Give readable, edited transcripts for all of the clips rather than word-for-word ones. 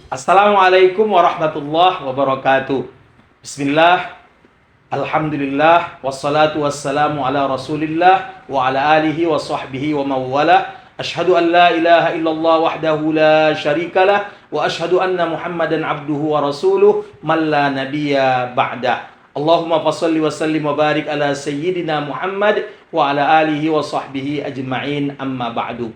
Assalamualaikum warahmatullahi wabarakatuh. Bismillah, alhamdulillah, wassalatu wassalamu ala rasulillah wa ala alihi wa sahbihi wa mawala. Ashhadu an la ilaha illallah wahdahu la syarikalah wa ashhadu anna muhammadan abduhu wa rasuluh man la nabiyya ba'dah. Allahumma fassalli wa sallim wa barik ala sayyidina Muhammad wa ala alihi wa sahbihi ajma'in, amma ba'du.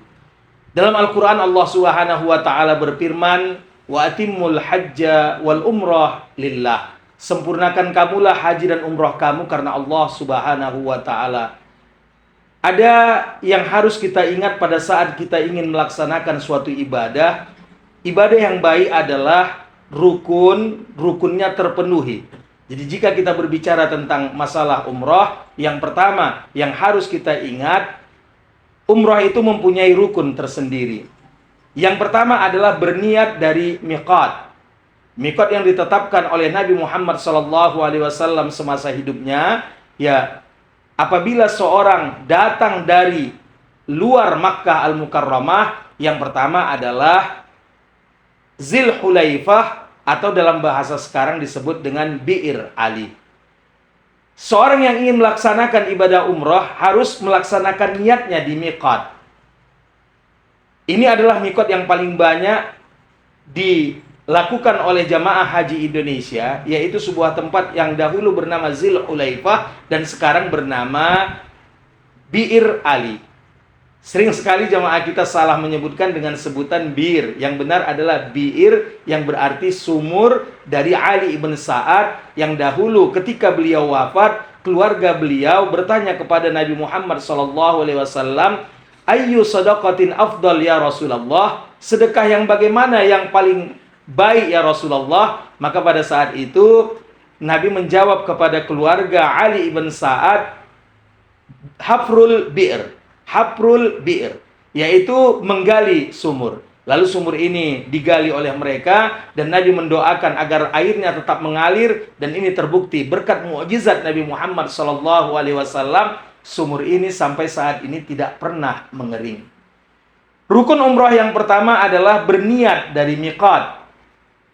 Dalam Al-Quran Allah Subhanahu wa ta'ala berfirman, wa atimmul hajja wal umrah lillah. Sempurnakan kamulah haji dan umrah kamu karena Allah Subhanahu wa ta'ala. Ada yang harus kita ingat pada saat kita ingin melaksanakan suatu ibadah. Ibadah yang baik adalah rukunnya terpenuhi. Jadi jika kita berbicara tentang masalah umrah, yang pertama yang harus kita ingat, umrah itu mempunyai rukun tersendiri. Yang pertama adalah berniat dari miqat. Miqat yang ditetapkan oleh Nabi Muhammad SAW semasa hidupnya, ya, apabila seorang datang dari luar Makkah Al-Mukarramah, yang pertama adalah Zilhulaifah, atau dalam bahasa sekarang disebut dengan Bi'ir Ali. Seorang yang ingin melaksanakan ibadah umrah harus melaksanakan niatnya di miqat. Ini adalah miqat yang paling banyak dilakukan oleh jamaah haji Indonesia, yaitu sebuah tempat yang dahulu bernama Zilhulaifah dan sekarang bernama Bi'ir Ali. Sering sekali jamaah kita salah menyebutkan dengan sebutan bir. Yang benar adalah bi'ir, yang berarti sumur dari Ali ibn Sa'ad, yang dahulu ketika beliau wafat, keluarga beliau bertanya kepada Nabi Muhammad SAW, ayyu sadaqatin afdal ya Rasulullah, sedekah yang bagaimana yang paling baik ya Rasulullah? Maka pada saat itu Nabi menjawab kepada keluarga Ali ibn Sa'ad, hafrul bi'r, yaitu menggali sumur. Lalu sumur ini digali oleh mereka dan Nabi mendoakan agar airnya tetap mengalir, dan ini terbukti berkat mukjizat Nabi Muhammad SAW. Sumur ini sampai saat ini tidak pernah mengering. Rukun umrah yang pertama adalah berniat dari miqat.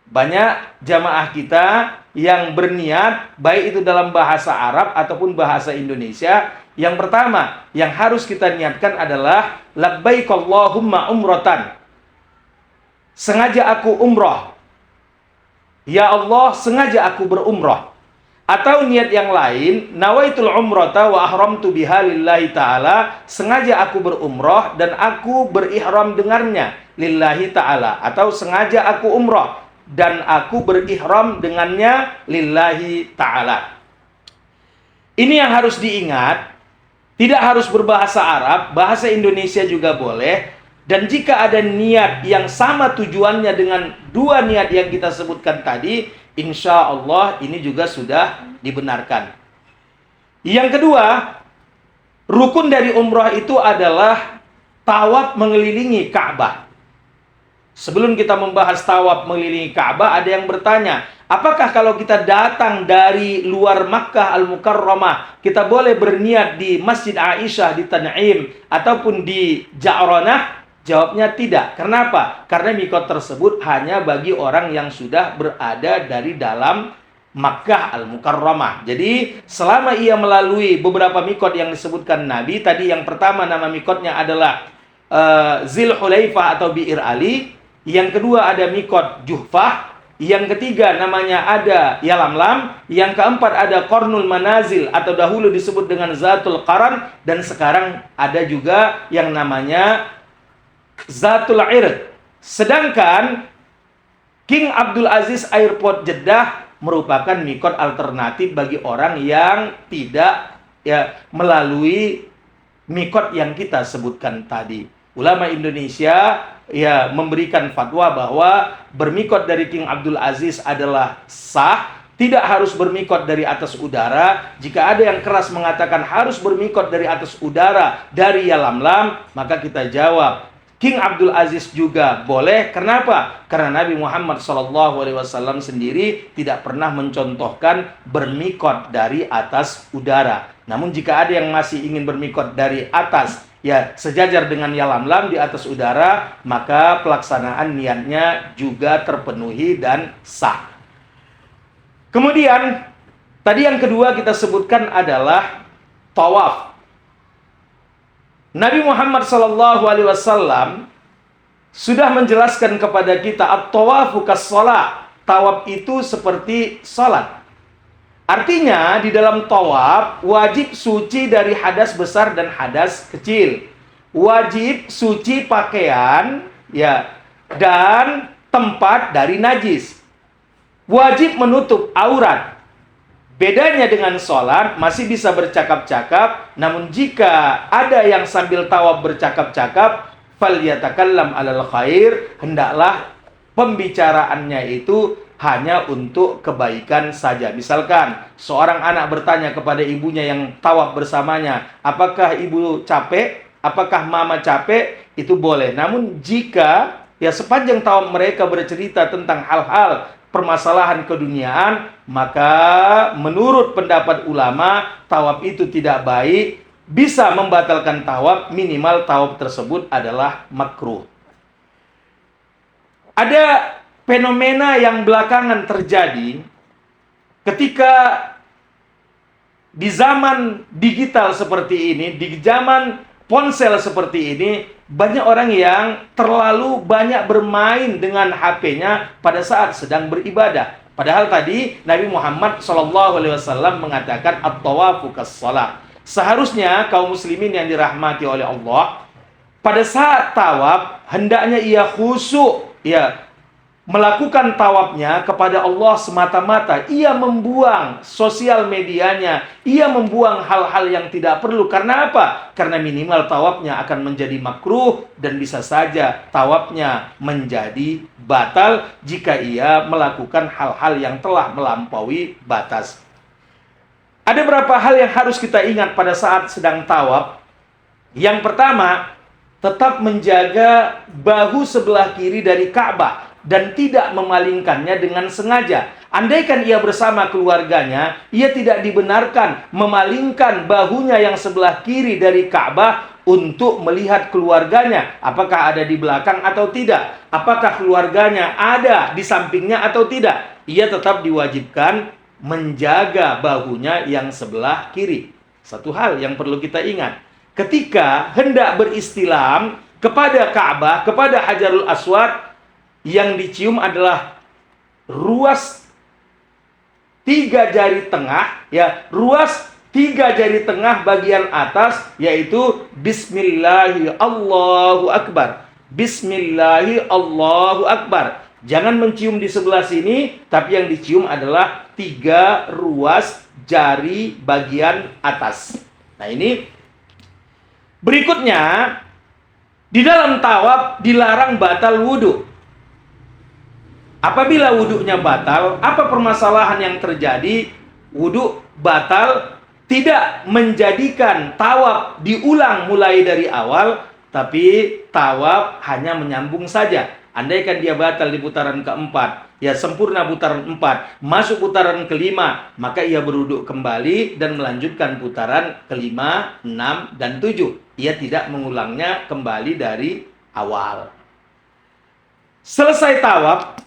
Banyak jamaah kita yang berniat, baik itu dalam bahasa Arab ataupun bahasa Indonesia. Yang pertama yang harus kita niatkan adalah labbaik Allahumma umratan. Sengaja aku umrah. Ya Allah, sengaja aku berumrah. Atau niat yang lain, nawaitul umrata wa ahramtu biha lillahi ta'ala. Sengaja aku berumrah dan aku berihram dengannya lillahi ta'ala. Atau sengaja aku umrah dan aku berihram dengannya lillahi ta'ala. Ini yang harus diingat. Tidak harus berbahasa Arab, bahasa Indonesia juga boleh. Dan jika ada niat yang sama tujuannya dengan dua niat yang kita sebutkan tadi, insya Allah ini juga sudah dibenarkan. Yang kedua, rukun dari umrah itu adalah tawaf mengelilingi Ka'bah. Sebelum kita membahas tawaf mengelilingi Ka'bah, ada yang bertanya, apakah kalau kita datang dari luar Makkah Al-Mukarramah, kita boleh berniat di Masjid Aisyah di Tan'im ataupun di Ja'ranah? Jawabnya tidak. Kenapa? Karena miqat tersebut hanya bagi orang yang sudah berada dari dalam Makkah Al-Mukarramah. Jadi selama ia melalui beberapa miqat yang disebutkan Nabi, tadi yang pertama nama miqatnya adalah Zilhulaifah atau Bi'ir Ali. Yang kedua ada miqat Juhfah. Yang ketiga namanya ada Yalamlam. Yang keempat ada Qarnul Manazil atau dahulu disebut dengan Zatul Qaran. Dan sekarang ada juga yang namanya Zatul Irq. Sedangkan King Abdul Aziz Airport Jeddah merupakan miqat alternatif bagi orang yang tidak melalui miqat yang kita sebutkan tadi. Ulama Indonesia memberikan fatwa bahwa bermiqat dari King Abdul Aziz adalah sah, tidak harus bermiqat dari atas udara. Jika ada yang keras mengatakan harus bermiqat dari atas udara dari Yalamlam, maka kita jawab King Abdul Aziz juga boleh. Kenapa? Karena Nabi Muhammad SAW sendiri tidak pernah mencontohkan bermiqat dari atas udara. Namun jika ada yang masih ingin bermiqat dari atas ya sejajar dengan yalamlam di atas udara, maka pelaksanaan niatnya juga terpenuhi dan sah. Kemudian tadi yang kedua kita sebutkan adalah tawaf. Nabi Muhammad SAW sudah menjelaskan kepada kita at-tawafu kas-shalah. Tawaf itu seperti salat. Artinya di dalam tawaf wajib suci dari hadas besar dan hadas kecil. Wajib suci pakaian ya dan tempat dari najis. Wajib menutup aurat. Bedanya dengan sholat masih bisa bercakap-cakap, namun jika ada yang sambil tawaf bercakap-cakap, falyatakallam alal khair, hendaklah pembicaraannya itu hanya untuk kebaikan saja. Misalkan seorang anak bertanya kepada ibunya yang tawaf bersamanya, apakah ibu capek? Apakah mama capek? Itu boleh. Namun jika ya sepanjang tawaf mereka bercerita tentang hal-hal permasalahan keduniaan, maka menurut pendapat ulama tawaf itu tidak baik, bisa membatalkan tawaf, minimal tawaf tersebut adalah makruh. Ada fenomena yang belakangan terjadi ketika di zaman digital seperti ini, di zaman ponsel seperti ini, banyak orang yang terlalu banyak bermain dengan HP-nya pada saat sedang beribadah. Padahal tadi Nabi Muhammad SAW mengatakan at-tawafu kas-shalah. Seharusnya kaum muslimin yang dirahmati oleh Allah, pada saat tawaf hendaknya ia khusyuk, ya, melakukan tawafnya kepada Allah semata-mata. Ia membuang sosial medianya, ia membuang hal-hal yang tidak perlu. Karena apa? Karena minimal tawafnya akan menjadi makruh dan bisa saja tawafnya menjadi batal jika ia melakukan hal-hal yang telah melampaui batas. Ada beberapa hal yang harus kita ingat pada saat sedang tawaf. Yang pertama, tetap menjaga bahu sebelah kiri dari Ka'bah dan tidak memalingkannya dengan sengaja. Andaikan ia bersama keluarganya, ia tidak dibenarkan memalingkan bahunya yang sebelah kiri dari Ka'bah untuk melihat keluarganya, apakah ada di belakang atau tidak, apakah keluarganya ada di sampingnya atau tidak. Ia tetap diwajibkan menjaga bahunya yang sebelah kiri. Satu hal yang perlu kita ingat, ketika hendak beristilam kepada Ka'bah, kepada Hajarul Aswad, yang dicium adalah ruas 3 jari tengah, ya, ruas 3 jari tengah bagian atas, yaitu Bismillahi Allahu Akbar. Bismillahi Allahu Akbar. Jangan mencium di sebelah sini, tapi yang dicium adalah 3 ruas jari bagian atas. Nah ini berikutnya, di dalam tawaf dilarang batal wudhu. Apabila wudhunya batal, apa permasalahan yang terjadi? Wudhu batal tidak menjadikan tawaf diulang mulai dari awal, tapi tawaf hanya menyambung saja. Andaikan dia batal di putaran keempat, ya sempurna putaran 4, masuk putaran kelima, maka ia berwudhu kembali dan melanjutkan putaran kelima, 6, dan 7. Ia tidak mengulangnya kembali dari awal. Selesai tawaf,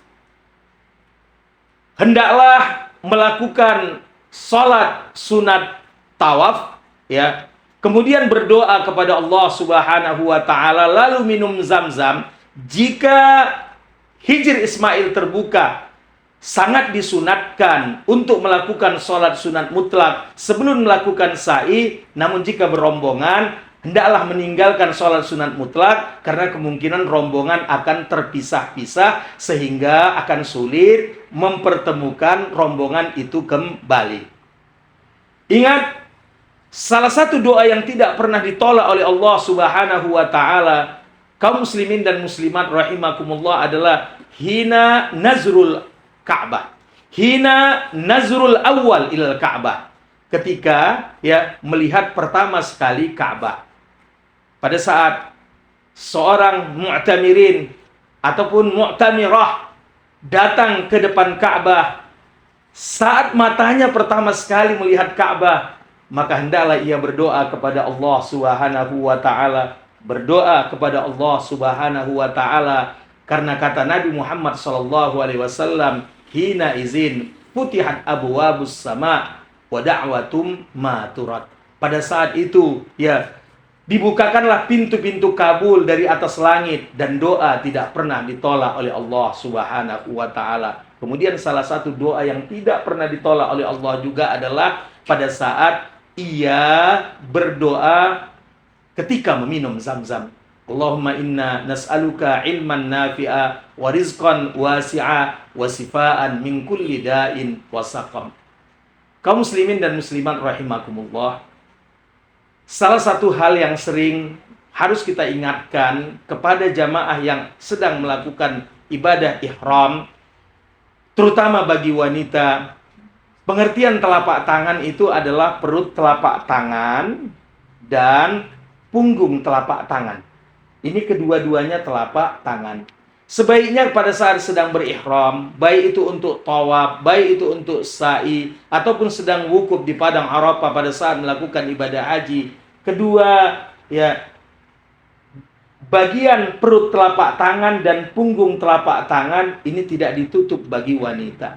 hendaklah melakukan sholat sunat tawaf, ya. Kemudian berdoa kepada Allah Subhanahu wa taala, lalu minum zam-zam. Jika hijir Ismail terbuka, sangat disunatkan untuk melakukan sholat sunat mutlak sebelum melakukan sa'i. Namun jika berombongan, hendaklah meninggalkan sholat sunat mutlak, karena kemungkinan rombongan akan terpisah-pisah sehingga akan sulit mempertemukan rombongan itu kembali. Ingat, salah satu doa yang tidak pernah ditolak oleh Allah Subhanahu wa taala, kaum muslimin dan muslimat rahimakumullah, adalah hina nazrul Ka'bah. Hina nazrul awal ilal Ka'bah. Ketika ya melihat pertama sekali Ka'bah. Pada saat seorang mu'tamirin ataupun mu'tamirah datang ke depan Ka'bah, saat matanya pertama sekali melihat Ka'bah, maka hendaklah ia berdoa kepada Allah Subhanahu wa taala, berdoa kepada Allah Subhanahu wa taala, karena kata Nabi Muhammad sallallahu alaihi wasallam, hina izin futihat abwabus sama wa da'watum ma turat. Pada saat itu ya dibukakanlah pintu-pintu kabul dari atas langit dan doa tidak pernah ditolak oleh Allah Subhanahu wa taala. Kemudian salah satu doa yang tidak pernah ditolak oleh Allah juga adalah pada saat ia berdoa ketika meminum Zam-Zam. Allahumma inna nas'aluka ilman nafi'a wa rizqan wasi'a wa sifaan min kulli da'in wa saqam. Kaum muslimin dan muslimat rahimakumullah, salah satu hal yang sering harus kita ingatkan kepada jamaah yang sedang melakukan ibadah ihram, terutama bagi wanita, pengertian telapak tangan itu adalah perut telapak tangan dan punggung telapak tangan. Ini kedua-duanya telapak tangan. Sebaiknya pada saat sedang berihram, baik itu untuk tawaf, baik itu untuk sa'i, ataupun sedang wukuf di padang Arafah pada saat melakukan ibadah haji, kedua ya bagian perut telapak tangan dan punggung telapak tangan ini tidak ditutup bagi wanita.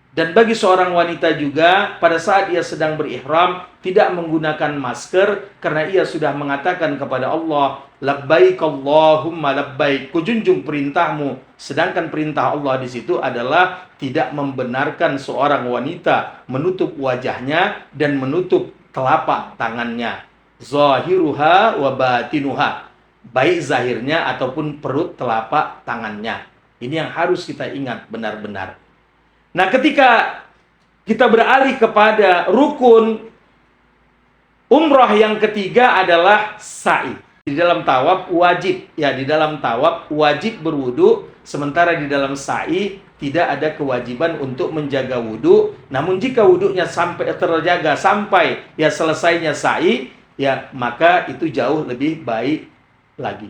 Dan bagi seorang wanita juga pada saat ia sedang berihram tidak menggunakan masker karena ia sudah mengatakan kepada Allah, labbaik Allahumma labbaik, kujunjung perintahmu. Sedangkan perintah Allah di situ adalah tidak membenarkan seorang wanita menutup wajahnya dan menutup telapak tangannya. Zahiruha wa batinuha, baik zahirnya ataupun perut telapak tangannya. Ini yang harus kita ingat benar-benar. Nah, ketika kita beralih kepada rukun umrah yang ketiga adalah sa'i. Di dalam tawaf wajib, ya di dalam tawaf wajib berwudu, sementara di dalam sa'i tidak ada kewajiban untuk menjaga wudu. Namun jika wudunya sampai terjaga sampai ya selesainya sa'i, ya maka itu jauh lebih baik lagi.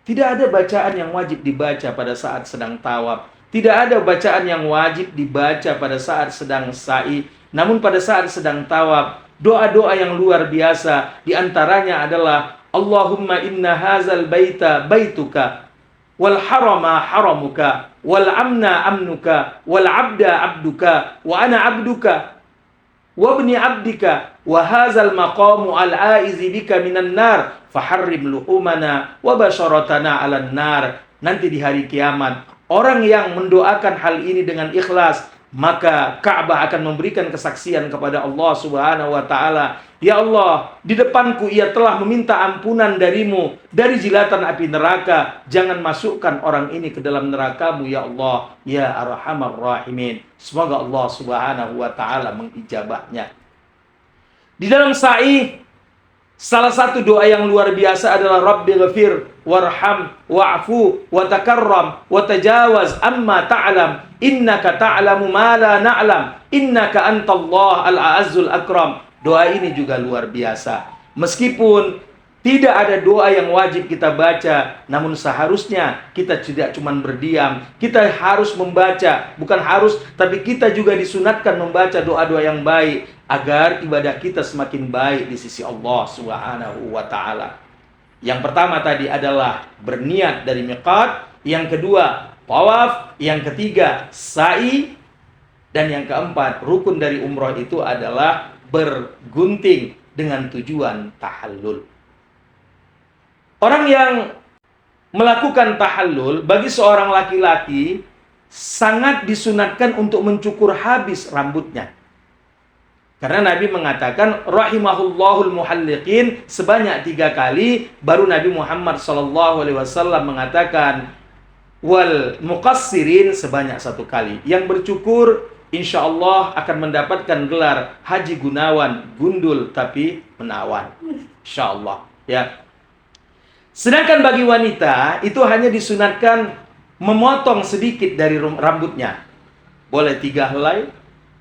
Tidak ada bacaan yang wajib dibaca pada saat sedang tawaf. Tidak ada bacaan yang wajib dibaca pada saat sedang sa'i. Namun pada saat sedang tawaf, doa-doa yang luar biasa. Di antaranya adalah Allahumma inna hazal baita baituka, wal harama haramuka, wal amna amnuka, wal abda abduka, wa ana abduka, wa ibni abdika, wa hazal maqamu al-aizi bika minan nar, faharrim luhumana, wa basharatana alan nar. Nanti di hari kiamat, orang yang mendoakan hal ini dengan ikhlas, maka Ka'bah akan memberikan kesaksian kepada Allah Subhanahu wa taala, ya Allah, di depanku ia telah meminta ampunan darimu dari jilatan api neraka. Jangan masukkan orang ini ke dalam neraka-Mu ya Allah, ya Arhamar Rahimin. Semoga Allah Subhanahu wa taala mengijabahnya. Di dalam sa'i, salah satu doa yang luar biasa adalah Rabbi ghafir warham wa'fu wa takarram wa tajawaz amma ta'lam innaka ta'lamu ma la na'lam innaka antallah al-a'azzul akram. Doa ini juga luar biasa. Meskipun tidak ada doa yang wajib kita baca, namun seharusnya kita tidak cuma berdiam. Kita harus membaca, bukan harus, tapi kita juga disunatkan membaca doa-doa yang baik agar ibadah kita semakin baik di sisi Allah Subhanahu wa taala. Yang pertama tadi adalah berniat dari miqat, yang kedua tawaf, yang ketiga sa'i, dan yang keempat rukun dari umrah itu adalah bergunting dengan tujuan tahallul. Orang yang melakukan tahallul bagi seorang laki-laki sangat disunatkan untuk mencukur habis rambutnya. Karena Nabi mengatakan rahimahullahul muhalliqin sebanyak 3 kali, baru Nabi Muhammad SAW mengatakan wal muqassirin sebanyak 1 kali. Yang bercukur insya Allah akan mendapatkan gelar Haji Gunawan, gundul tapi menawan, insya Allah ya. Sedangkan bagi wanita itu hanya disunatkan memotong sedikit dari rambutnya. Boleh 3 helai,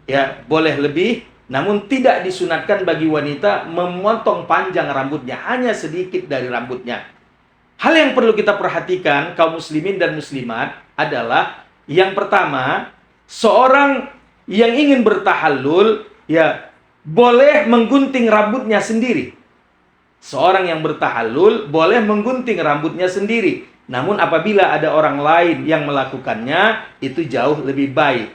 ya, boleh lebih, namun tidak disunatkan bagi wanita memotong panjang rambutnya, hanya sedikit dari rambutnya. Hal yang perlu kita perhatikan kaum muslimin dan muslimat adalah yang pertama, seorang yang ingin bertahallul, ya, boleh menggunting rambutnya sendiri. Seorang yang bertahallul boleh menggunting rambutnya sendiri. Namun apabila ada orang lain yang melakukannya, itu jauh lebih baik.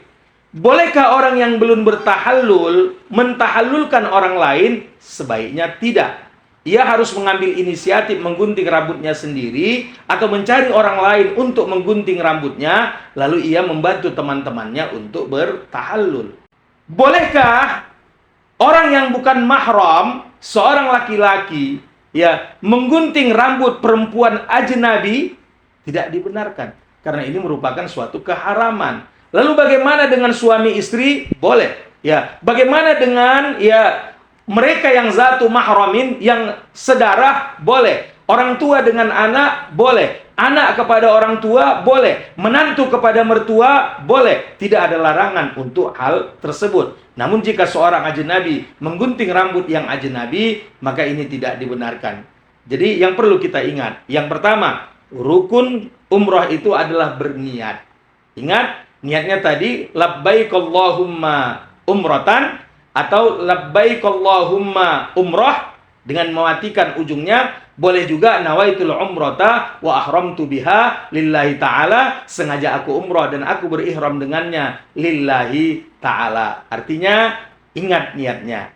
Bolehkah orang yang belum bertahallul mentahallulkan orang lain? Sebaiknya tidak. Ia harus mengambil inisiatif menggunting rambutnya sendiri atau mencari orang lain untuk menggunting rambutnya, lalu ia membantu teman-temannya untuk bertahallul. Bolehkah orang yang bukan mahram, seorang laki-laki, ya, menggunting rambut perempuan ajnabi? Tidak dibenarkan, karena ini merupakan suatu keharaman. Lalu bagaimana dengan suami istri? Boleh. Ya, bagaimana dengan mereka yang zatu mahramin, yang sedarah? Boleh. Orang tua dengan anak? Boleh. Anak kepada orang tua? Boleh. Menantu kepada mertua? Boleh. Tidak ada larangan untuk hal tersebut. Namun jika seorang ajnabi menggunting rambut yang ajnabi, maka ini tidak dibenarkan. Jadi yang perlu kita ingat, yang pertama, rukun umrah itu adalah berniat. Ingat, niatnya tadi labbaik Allahumma umratan atau labbaik Allahumma umrah dengan mematikan ujungnya. Boleh juga nawaitul umrata wa ahramtu biha lillahi ta'ala, sengaja aku umrah dan aku berihram dengannya lillahi ta'ala. Artinya ingat niatnya.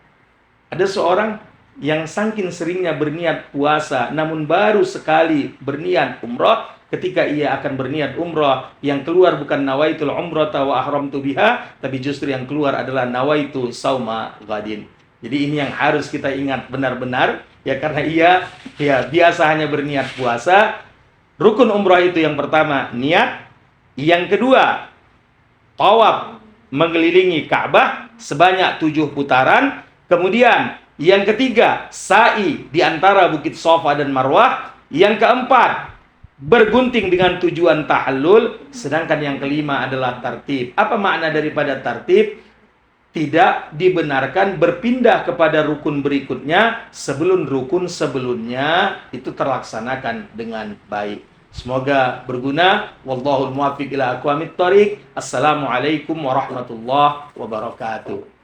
Ada seorang yang saking seringnya berniat puasa namun baru sekali berniat umrah. Ketika ia akan berniat umrah, yang keluar bukan nawaitul umrata wa ahramtu biha, tapi justru yang keluar adalah nawaitu sauma ghadin. Jadi ini yang harus kita ingat benar-benar, ya, karena ia biasa hanya berniat puasa. Rukun umrah itu yang pertama niat, yang kedua tawaf mengelilingi Ka'bah sebanyak 7 putaran, kemudian yang ketiga sa'i di antara Bukit Shafa dan Marwah, yang keempat bergunting dengan tujuan tahallul, sedangkan yang kelima adalah tartib. Apa makna daripada tartib? Tidak dibenarkan berpindah kepada rukun berikutnya sebelum rukun sebelumnya itu terlaksanakan dengan baik. Semoga berguna. Wallahul muwaffiq ila aqwamit thoriq. Assalamualaikum warahmatullahi wabarakatuh.